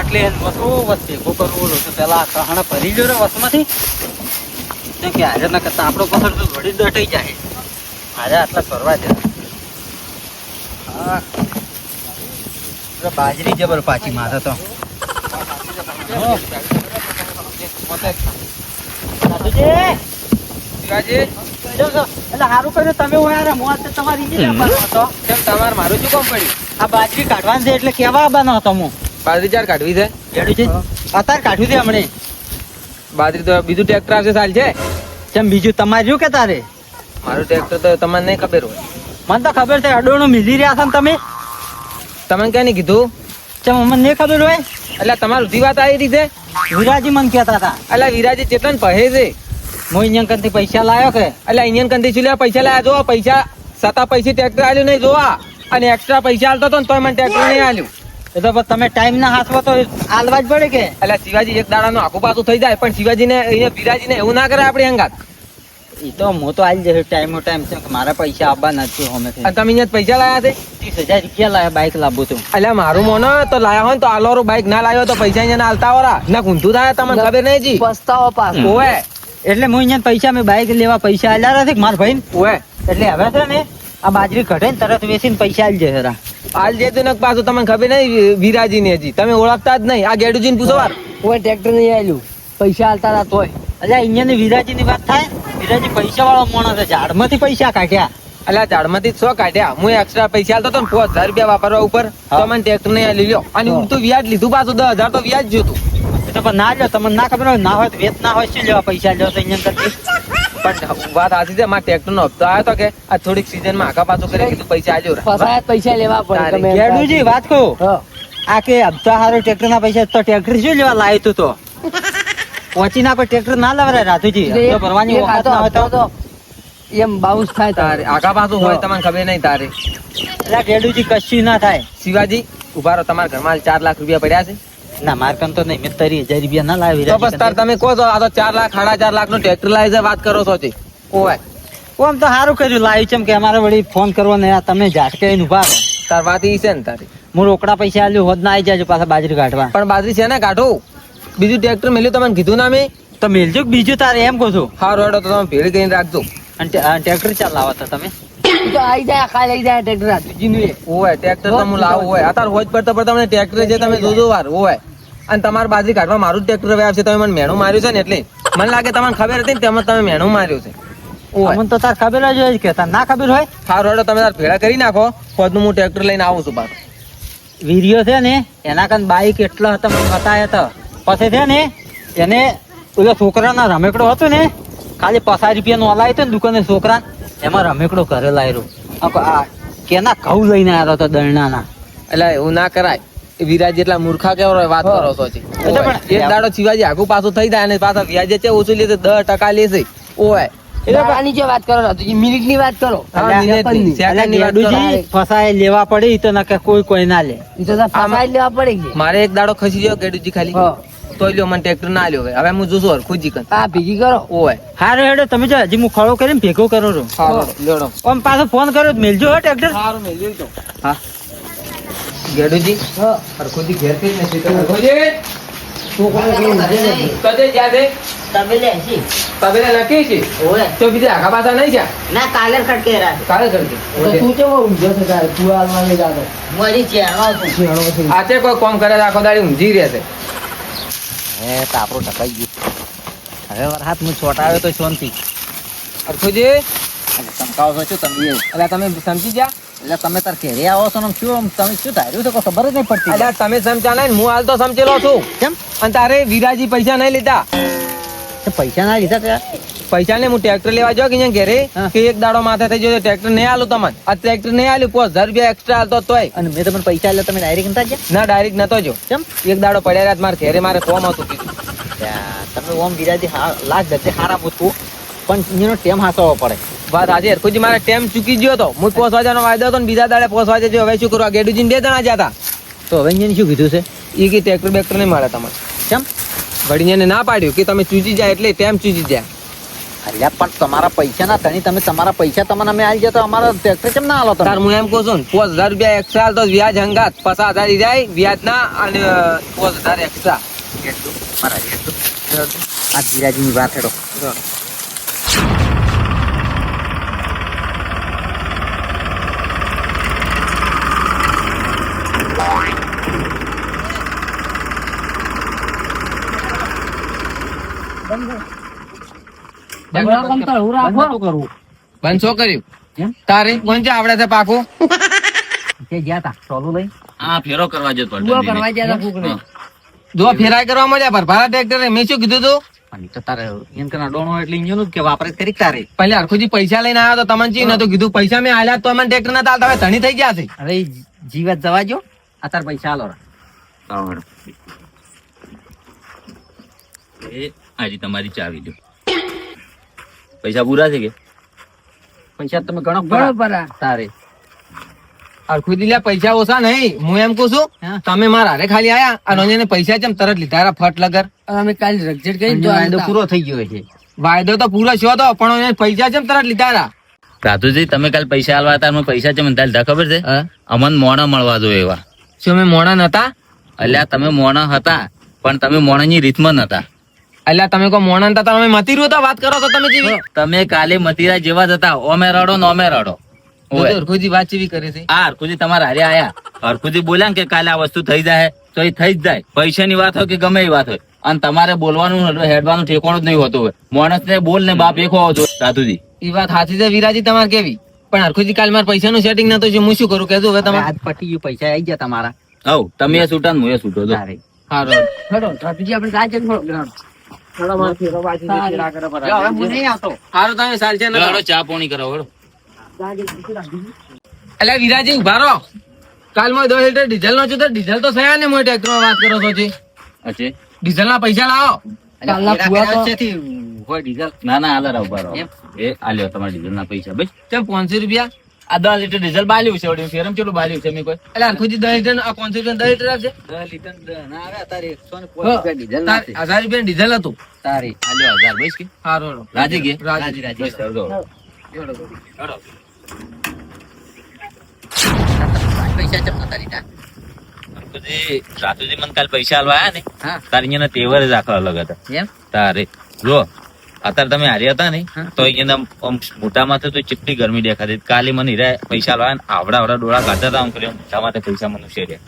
એટલે વસ્તુ ભેગું કરવું તો પેલા કહણા ભરી ગયો રે વસમાંથી કે આજે ના કરતા આપણો પસંદ તો વળી દટાઈ જાય આજે આટલા કરવા દે. હા બાજરી જબર પાછી માથે તો સારું કર્યું તમે તમારી તમારે મારું શું કામ પડ્યું? આ બાજરી કાઢવાની છે એટલે કેવા આવવાનો હતો હું? બાજરી ચાર કાઢવી છે. અત્યારે કાઢવી છે હમણે. બાજરી તો બીજું ટ્રેક્ટર આવશે ચાલ છે. કેમ બીજું તમારે રહ્યું કે તારે? મારું ટ્રેક્ટર તો તમને નહીં ખબર હોય. મને તો ખબર છે અડોણું મિલી રહ્યા છો ને તમે. તમને ક્યાં નહીં કીધું? ચમ મને નહીં ખબર હોય. એટલે તમારી ઉધી વાત આવી રીતે વિરાજી મને કહેતા હતા. એટલે વિરાજી ચેતન પહે છે. હું અહીંયા કંથી પૈસા લાવ્યો કે? એટલે અહીંયા કંથી શું લેવા પૈસા લાયા? જો પૈસા સતા પૈસે ટ્રેક્ટર આલ્યું નહીં જોવા અને એક્સ્ટ્રા પૈસા આલતો હતો ને તોય મને ટ્રેક્ટર નહીં આલ્યું. એ તો તમે ટાઈમ ના હાથમાં તો આલવા જ પડે કે. એટલે શિવાજી એક દાડાનું આખું પાછું થઈ જાય પણ શિવાજીને અહીંયા વિરાજીને એવું ના કરે આપણે અંગાત. એ તો હું તો આવી જશે ટાઈમ છે કે મારા પૈસા આવવા નથી અમે. અને તમે અહીંયા પૈસા લાયા છે? 30,000 રૂપિયા લાયા બાઈક લાવવું તું. એટલે મારું મોનો તો લાયા હોય ને તો આલોરું બાઈક ના લાવ્યો તો પૈસા અહીંયા આલતા હોરા ના ઊંધું થાય તમને ખબર નહીં જી. પસ્તાવો પાસ ઓએ એટલે હું અહીંયા પૈસા મેં બાઈક લેવા પૈસા આલ્યા નથી મારા ભાઈ. ઓએ એટલે હવે છે ને આ બાજરી કઢે ને તરત વેચીને પૈસા આલી જશે. હાલ જેતું ને પાછું તમને ખબર નહીં વિરાજી ને હજી તમે ઓળખતા જ નહીં. આ ગેડુજી ને પૂછો વાર કોઈ ટ્રેક્ટર નહીં આલ્યું પૈસા આલતા હતા તોય. એટલે અહીંયા વિરાજી ની વાત થાય. વિરાજી પૈસા વાળો માણસ છે ઝાડમાંથી પૈસા કાઢ્યા. એટલે ઝાડમાંથી 100 કાઢ્યા. હું એક્સ્ટ્રા પૈસા આલતો હતો ને 5,000 રૂપિયા વાપરવા ઉપર તો મને ટ્રેક્ટર નહીં આલી લ્યો અને ઉડતું વ્યાજ લીધું પાછું 10,000 તો વ્યાજ જોતું. એ તો પણ ના લ્યો તમને ના ખબર હોય ના હોય તો વેચ ના હોય શું લેવા પૈસા લ્યો તો અહીંયા કરતી. પણ વાત સાચી છે મારા ટ્રેક્ટર નો હપ્તો આવ્યો હતો કે આ થોડીક સીઝન માં આગા પાછું કરી કીધું પૈસા આલ્યો પૈસા લેવા પડે. ખેડૂજી વાત કહું આ કે હપ્તા હારો ટ્રેક્ટર ના પૈસા તો ટ્રેક્ટર શું લેવા લાવ્યું તું તો પહોંચી ના ટ્રેક્ટર ના લાવરાય રાધુજી ભરવાની વખત ના હોય તો એમ બાઉન્સ થાય તારે આગા પાછું હોય તમને ખબર નહીં તારે. એટલે ખેડૂજી કશું ના થાય. શિવાજી ઉભા રહો તમારા ઘરમાં 4 લાખ રૂપિયા પડ્યા છે. ના માર કન તો નહીં મેં 30,000 રૂપિયા ના લાવી. તો બસ તાર તમે કહો છો આ તો 4 લાખ 4.5 લાખ નું ટ્રેક્ટર લાવી છે વાત કરો છો જી. ઓય આમ તો સારું કર્યું લાવ્યું છે કે અમારે વળી ફોન કરવો ને તમે ઝાટકે ઉભા રહો. તાર વાત ઈ છે ને તારી. હું રોકડા પૈસા આલ્યું હોદ ના આવી જાય પાછા બાજરી કાઢવા. પણ બાજરી છે ને કાઢો બીજું ટ્રેક્ટર મેલ્યું તમને કીધું ના મેં તો મેલજો બીજું તારે એમ કહો છો. હારો હેડો તો તમે ભેળી કરીને રાખજો. અને ટ્રેક્ટર ચાલ લાવો તો તમે તો આવી જાય કાલે આવી જાય ટ્રેક્ટર રાધુજી ઓય ટ્રેક્ટર તો હું લાવું હોય અત્યારે હોજ પડતા પડતા મને ટ્રેક્ટર છે તમે જોજો વાર ઓય. અને તમારે બાજરી કાઢવા મારું ટ્રેક્ટર હવે આવશે તમે મને મેણું માર્યું છે ને એટલે મને લાગે તમને ખબર હતી ને તેમાં તમે મેણું માર્યું છે. મને તો તાર ખબર જ હોય કે તાર ના ખબર હોય. હારો હેડો તમે તાર ભેળા કરી નાખો ખોદનું હું ટ્રેક્ટર લઈને આવું છું પાછું. વીરિયો છે ને એના કાન બાઈક એટલો હતો મને બતાવ્યો હતો પછી છે ને એને ઓલા છોકરાના રમેકડો હતો ને ખાલી 50 રૂપિયાનો હલાવ્યો હતો ને દુકાને છોકરા એમાં રમેકડો ઘરે લાવ્યો કેના ઘઉં લઈને આવ્યો હતો દરણાના. એટલે એવું ના કરાય. વિરાજ જેટલા મૂર્ખા કેવો વાત કરો છો એક દાડો શિવાજી આગુ પાછું થઈ જાય અને પાછા વ્યાજે છે ઓછું લે 10% લેશે. ઓય વાત કરો મિનિટ ની વાત કરો. ફસાય લેવા પડે તો ના કોઈ ના લે. લેવા પડે મારે એક દાડો ખસી ગયો ગેડુજી ખાલી તો લ્યો મને ટ્રેક્ટર ના લ્યો હવે હું જોશું ખુજી કન ભેગી કરો. ઓય હારો હેડો તમે જો હજી હું ખડો કરીને ભેગો કરો છો. આમ પાછો ફોન કર્યો મેલજો હો ટ્રેક્ટર. સારું મેલજો તો હા ગેડુજી ખુજી ઘેર થી નથી તો ખુજી કદે જાદે તબેલે છી તબેલે લખી છે. ઓય તો બીજા આખા પાછા નહીં જા ના કાલે ખટકે રાખ કાલે ખટકે તું કેવો ઊંઘ્યો છે તારે તું હાલમાં લઈ જાતો મારી ચેણો છે. આતે કોઈ કામ કરે આખો દાડી ઊંઘી રહે છે. તાપરો ટકાઈ ગયું હવે વરસાદ હું છોટાવ્યો તો શાંતિ. અરખુજી ચમકાવો છો તમે એટલે તમે સમજી જા એટલે તમે તાર ઘેરે આવો છો ને શું તમે શું ધાર્યું છે કોઈ ખબર જ નહીં પડતી. એટલે તમે સમજા નહીં હું હાલ તો સમજેલો છું. કેમ? અને તારે વિરાજી પૈસા નહીં લીધા. પૈસા ના લીધા ત્યાં પૈસા ને હું ટ્રેક્ટર લેવા જાઉં કે અહીંયા ઘેરે કે એક દાડો માથે થઈ ગયો ટ્રેક્ટર નહીં આલું તમને આ ટ્રેક્ટર નહીં આલ્યું 5,000 રૂપિયા એક્સ્ટ્રા આલતો તોય. અને મેં તમને પૈસા એટલે તમે ડાયરેક્ટ નતા ગયા? ના ડાયરેક્ટ નતો જો. કેમ? એક દાડો પડ્યા રાત મારે ઘેરે મારે કોમ હતું કીધું તમે ઓમ વિરાજી લાખ દે હારા પૂછવું પણ એનો ટેમ હાસવો પડે. વાત આજે હરખુજી મારે ટેમ ચૂકી ગયો હતો. હું 5 વાગ્યાનો વાયદો હતો ને બીજા દાડે 5 વાગે જો હવે શું કરવા ગેડુજી 2 જણા જતા તો હવે એને શું કીધું છે? એ કે ટ્રેક્ટર બેક્ટર નહીં મળે તમારે. કેમ? વડીને ના પાડ્યું કે તમે ચૂજી જાય એટલે ટેમ ચૂજી જાય. અલ્યા પણ તમારા પૈસા ના તણી તમે તમારા પૈસા તમને અમે આલી જાય તો અમારા ટ્રેક્ટર કેમ ના આલો તમે? તાર હું એમ કહું છું ને 5000 રૂપિયા એક્સ્ટ્રા આલ તો વ્યાજ હંગાત 50,000 ઈ જાય વ્યાજ ના અને 5000 એક્સ્ટ્રા. એટલું મારા એટલું આ જીરાજીની વાત હેડો. બંધ શું કર્યું એમ? તારે કોણ છે આવડે છે પાકું? કે ગયા તા ચોલું લઈ હા ફેરો કરવા જતો જો ફેરાય કરવા મળ્યા પર ભાડા ટ્રેક્ટર મેં શું કીધું તું અને તો તારે એમ કના ડોણો એટલે ઇન્જિન જ કે વાપરે કરી તારે. પહેલે હરખુજી પૈસા લઈને આવ્યો તો તમને ચી નતું કીધું પૈસા મેં આલ્યા તો મને ટ્રેક્ટર ના તાલતા હવે ધણી થઈ ગયા છે. અરે જીવત જવા જો આ તાર પૈસા આલો. એ આજે તમારી ચાવી દો. પૈસા પૂરા છે કે પૈસા તમે ગણો બરાબર તારે. હરખુજી લ્યા પૈસા ઓછા નહીં હું એમ કહું છું હા. તમે મારા હારે ખાલી આયા અને એને પૈસા જેમ તરત લીધા રા ફટ લગર અમે કાલે રગજેટ કરી તો વાયદો પૂરો થઈ ગયો છે. વાયદો તો પૂરો થયો તો પણ એને પૈસા જેમ તરત લીધા રા. રાતુજી તમે કાલ પૈસા આલવા હતા અમે પૈસા છે મને તાલ ખબર છે અમન મોણા મળવા જો એવા શું અમે મોણા નતા? અલ્યા તમે મોણા હતા પણ તમે મોણાની રીતમાં નતા. અલ્યા તમે કોઈ મોણા નતા તમે મતી રહ્યો તો વાત કરો તો તમે જેવી તમે કાલે મતીરા જેવા જ હતા ઓમે રડો ને ઓમે રડો. ઓય. હરખુજી વાત જેવી કરે છે. આ હરખુજી તમારા હારે આયા હરખુજી બોલ્યા ને કે કાલે આ વસ્તુ થઈ જાય તો એ થઈ જ જાય. પૈસાની વાત હોય કે ગમે એ વાત હોય અને તમારે બોલવાનું હેડવાનું ઠેકાણું જ નહીં હોતું હોય. માણસ ને બોલ ને બાપ એક હોવો જોઈએ રાતુજી. એ વાત સાચી છે વિરાજી તમારે કેવી પણ હરખુજી કાલ મારા પૈસાનું સેટિંગ નતું હું શું કરું કેજો હવે તમે આજ પટી ગયું પૈસા આવી ગયા તમારા હવ તમે એ છૂટા ને હું એ છૂટો જો. તારે. સારું હવે હું નહીં આવતો. સારું તમે સાલ છે ને હેડો, ચા પાણી કરો હેડો. અલ્યા વિરાજી ઉભા રહો કાલ માં 10 લીટર ડીઝલ નો છું તો ડીઝલ તો થયા ને મોય ટ્રેક્ટર માં વાત કરો છો જી અચ્છા ડીઝલ ના પૈસા લાવો કાલના ફુવા તો વચ્ચેથી હોય ડીઝલ. ના ના હાલે ઉભા રહો. એમ? એ આલ્યો તમારા ડીઝલ ના પૈસા ભાઈ. કેમ 500 રૂપિયા આ 10 લીટર ડીઝલ બાલ્યું છે વળી ફેરમ કેટલું બાલ્યું છે મેં કોઈ અલ્યા હરખુજી 10 લીટર આ 500 રૂપિયા 10 લીટર આપશે 10 લીટર ના આવે તારે 150 રૂપિયા ડીઝલ ના છે. 1000 રૂપિયા ડીઝલ હતું તારે. આલ્યો 1000 બસ કે સારું રાજી કે રાજી બસ હેડો. હેડો. પૈસા ચમ નતા લીધા. રાતુજી મને કાલ પૈસા આલવા આયા ને હા તારે અહીંયા તેવર જ આખા અલગ હતા એમ તારે જો અત્યારે તમે હાર્યા હતા ને હા. તો અહીંયા મોટા માથે તો કેટલી ગરમી દેખાતી કાલે મને હીરા પૈસા આલવા આયા ને આવડા આવડા ડોળા કાઢતા હતા આમ કર્યો મોટા માથે પૈસા મને ઉછેર્યા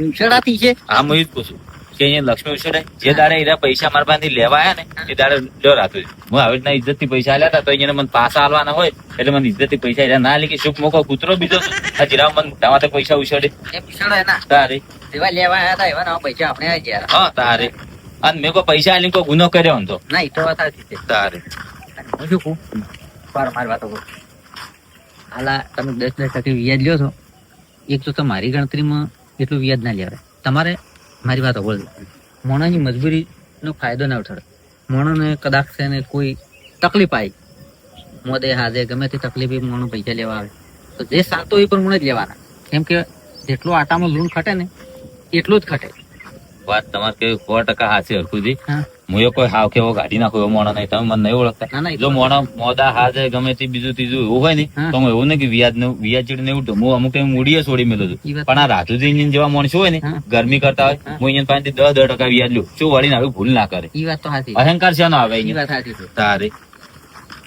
ઉછળાતી છે. આ હું જ પૂછું કે અહીંયા લક્ષ્મી ઉછેરાય જે દાડે હીરા પૈસા મારા પાસેથી લેવા આયા ને એ દાડે લ્યો રાતુજી હું આવી રીતના ઇજ્જત થી પૈસા આલ્યા હતા તો અહીંયા મને પાછા આલવાના હોય એટલે મને ઇજ્જત થી પૈસા હીરા ના લે કે શુક મોકો કૂતરો બીજો આ જીરા મને મોટા માથે પૈસા ઉછેડે એ ઉછળે ના તારે જેવા લેવા આવ્યા હતા એવા ના પૈસા આપણે આવી ગયા. હા તારે અને મેં કોઈ પૈસા આલીને કોઈ ગુનો કર્યો ને તો ના એ તો વાત સાચી છે. તારે હું શું કહું પર મારી વાતો કહું હાલા તમે 10% વ્યાજ લ્યો છો એક તો તમારી ગણતરીમાં એટલું વ્યાજ ના લેવાય. તમારે મારી વાતો બોલ મોણાની મજબૂરીનો ફાયદો ના ઉઠાડે. મોણાને કદાચ છે ને કોઈ તકલીફ આવી મોદે હાજે ગમે તે તકલીફ મોણું પૈસા લેવા આવે તો જે સાતો એ પ્રમાણે જ લેવાના. કેમ કે જેટલું આટામાં લૂણ ખટે ને એટલું જ ખટે. વાત તમારે કેવી 100% હાચી હરખુજી હા હું એ કોઈ હાવ કેવો ગાડી નાખો એવો મોણો નહીં તમે મને નહીં ઓળખતા ના, ના, એ જો તો મોણો મોદા હાજે ગમે તે બીજું ત્રીજું એવું હોય ને હા. તો હું એવું નહીં કે વ્યાજ ચીડ નહીં ઉઠું હું અમુક એમ મૂડીએ છોડી મેલું છું ઈ વાત પણ આ રાતુજી ઇન્જિન જેવા માણસો હોય ને હા. ગરમી કરતા હોય હા. હું અહીંયા પાસેથી 10% વ્યાજ લઉં શું વળીને આવી ભૂલ ના કરે ઈ વાત તો સાચી અહંકાર છે આવે ઈ અહીંયા વાત સાચી છે. તારે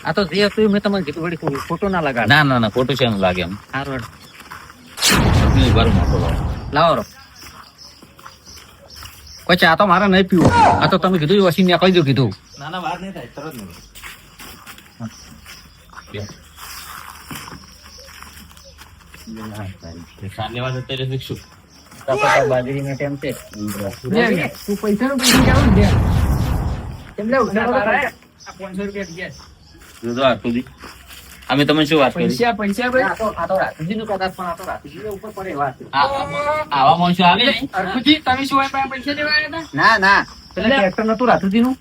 આ તો જે હતું એ મેં તમને કીધું વળી ખોટો ના લગાડ. ના ના ના ખોટું છે એનું લાગે એમ સારું બરું મોટો લાવો રો. કોઈ ચા તો મારે નહીં પીવું. આ તો તમે કીધું વસી મેં કહી દઉં કીધું. ના ના વાત નહીં થાય તરત નહીં સાંજની વાત અત્યારે શીખશું બાજરીનો ટાઈમ છે. જોજો આટલું અમે તમને શું વાત કરી આ તો રાતુજીનું કદાચ પણ આ તો રાતુજીને ઉપર પડે વાત. આવા માણસો આવે ને ના ના પેલા ટ્રેક્ટર નતું રાતુજીનું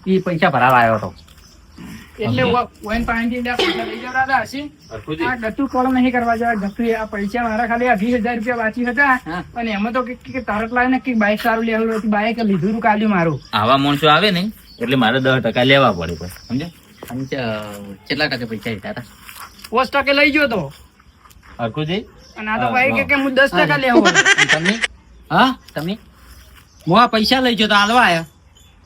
ઈ પૈસા ભરાવા આવ્યો હતો. હરખુજી, પૈસા મારા ખાલી 20,000 રૂપિયા બાકી હતા હા. અને એમાં તો તરત લાવે ને બાઈક સારું લેવું બાઈક લીધું કાઢ્યું મારું આવા માણસો આવે ને એટલે મારે 10% લેવા પડે પછી સમજ્યા કેટલા ટકે પૈસા લીધા હતા? 5% લઈ ગયો તો હરખુજી અને આ તો ભાઈ કે હું 10% લેવો તમે હા તમે હું આ પૈસા લઈ ગયો તો હાલવા આવ્યા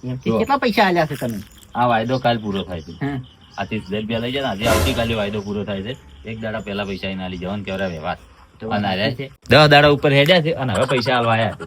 એમથી જો. કેટલા પૈસા આલ્યા છે તમે? આ વાયદો કાલ પૂરો થાય છે હા. આ 30,000 રૂપિયા લઈ જાય ને આજે આવતીકાલે વાયદો પૂરો થાય છે એક દાડા પહેલા પૈસા એના લઈ જવાનું કેવડા વ્યવહાર તો અને આર્યા છે 10 દાડા ઉપર હેડ્યા છે અને હવે પૈસા આલવા આયા છે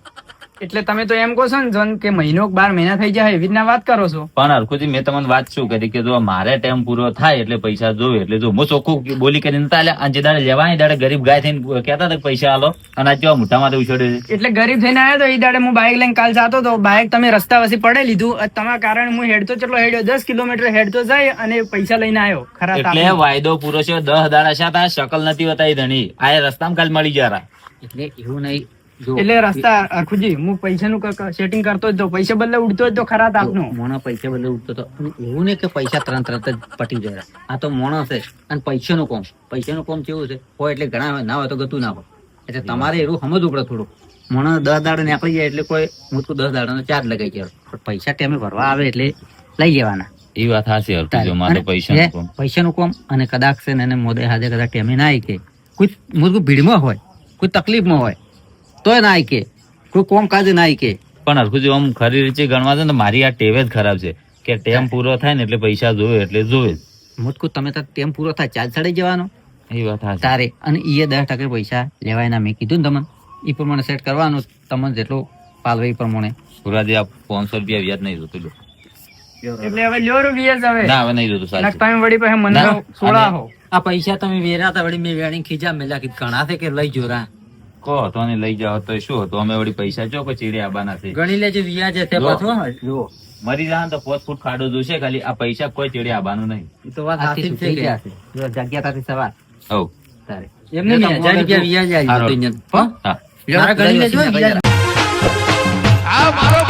એટલે તમે તો એમ કહો છો ને જોન કે મહિનો કે 12 મહિના થઈ જાય એવી રીતના વાત કરો છો. પણ હરખુજી મેં તમને વાત શું કરી કે જો મારે ટાઈમ પૂરો થાય એટલે પૈસા જોવે એટલે જો હું ચોખ્ખું બોલી કરીને નતા આલ્યા અને જે દાડે લેવાય દાડે ગરીબ ગાય થઈને કહેતા હતા કે પૈસા આલો અને આ કેવા મોઢામાં તો ઉછળ્યો છે એટલે ગરીબ થઈને આવ્યો તો એ દાડે હું બાઇક લઈને કાલ જતો તો બાઇક તમે રસ્તા વસી પડે લીધું તમારા કારણે હું હેડતો કેટલો હેડ્યો 10 કિલોમીટર હેડતો જાય અને પૈસા લઈને આવ્યો ખરા એટલે તાપમાં. વાયદો પૂરો છે 10 દાડા છે આ શકલ નથી બતાવી ધણી આ રસ્તામાં કાલ મળી જરા એટલે એવું નહીં જો એટલે રસ્તા અરખુજી હું પૈસાનું સેટિંગ કરતો જ તો પૈસા બદલે ઉડતો જ તો ખરા તાપનો મોણો પૈસા બદલે ઉઠતો તો અને એવું નહીં કે પૈસા તરત જ પટી જાય આ તો મોણો છે અને પૈસાનું કોમ કેવું છે હોય એટલે ઘણા હોય, ના હોય તો ગતું ના હોય એટલે તમારે એવું સમજવું પડે થોડું મોણો 10 દાડા નીકળી જાય એટલે કોઈ હું તો 10 દાડાનો ચાર્જ લગાઈ ગયો પણ પૈસા ટાઈમે ભરવા આવે એટલે લઈ જવાના એ વાત હાચી હરખુજી મારે પૈસા પૈસાનું કોમ અને કદાચ છે ને એને મોદે હાજે કદાચ ટાઈમે ના આવી કે કોઈ મૂર્ખ ભીડમાં હોય કોઈ તકલીફમાં હોય તોય ના આવી કે કોઈ કોમ કાજે ના આવી કે પણ હરખુજી આમ ખરી રીતે ગણવા જાય ને મારી આ ટેવ જ ખરાબ છે કે ટેમ પૂરો થાય ને એટલે પૈસા જોવે એટલે જોવે જ. મુજકુ તમે તાર ટેમ પૂરો થાય ચાર્જ ચડી જવાનો એ વાત હાચી તારે અને ઈએ 10% પૈસા લેવાય ના મેં કીધું ને તમને એ પ્રમાણે સેટ કરવાનું તમને જેટલું પાલવે એ પ્રમાણે પુરાજી આ 500 રૂપિયા વ્યાજ નહીં જોતું લો. એટલે હવે લ્યો રૂ વ્યાજ હવે ના હવે નહીં જોતું અને સાચું તમે વળી પાસે મને ના, સોળાહો આ પૈસા તમે વેરા તા વળી મેં વેણી ખીજા મેલા કીધું ઘણા છે કે લઈ જોરા કહો તો ને લઈ જાઓ તો શું હતું અમે વળી પૈસા ચો કે ચીડે આબાના છે ગણી લેજો વ્યાજ છે જો. પાછો જો મરી જાય ને તો 5 ફૂટ ખાડો જોશે ખાલી આ પૈસા કોઈ ચીડે આબાનું નહીં એ તો વાત સાચી છે કે જો જગ્યા તાથી સવાર હવ તારે એમને 1000 રૂપિયા વ્યાજ આવી હારો. જતું અહીંયા. હો? હા મારા ગણી લેજો વ્યાજ. આ મારો